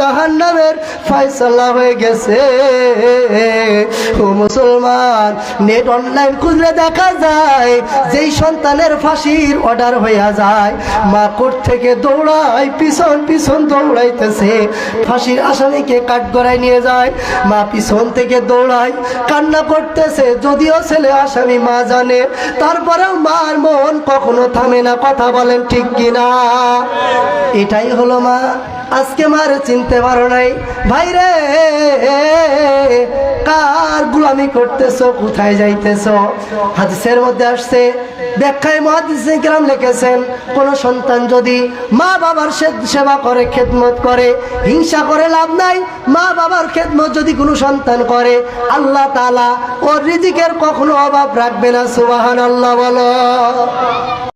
জাহান্নামের ফয়সালা হয়ে গেছে। ও মুসলমান, নেট অনলাইন খুঁজলে দেখা যায় যেই সন্তানের ফাঁসির অর্ডার হইয়া যায়, মা কোর্ট থেকে দৌড়ায়, পিছন পিছন দৌড়াইতেছে, ফাঁসির আসামিকে কাঠগড়ায় নিয়ে যায়, মা পিছন থেকে দৌড়ায়, কান্না করতেছে। যদিও ছেলে আসামি, মা জানে, তারপরেও মার মন কখনো থামে না। কথা বলেন ঠিক কিনা? এটাই হলো মা। আজকে মার চিনতে পারো নাই ভাইরে, কার গোলামি করতেছো, কোথায় যাইতেছো? হাদিসের মধ্যে আসছে, ব্যাখ্যায় মুহাদ্দিসিন কিরাম লিখেছেন, কোন সন্তান যদি মা বাবার সেবা করে, খেদমত করে, হিংসা করে লাভ নাই। মা বাবার খেদমত যদি কোনো সন্তান করে, আল্লাহ তাআলা ওর রিজিকের কখনো অভাব রাখবে না। সুবহানাল্লাহ বলো।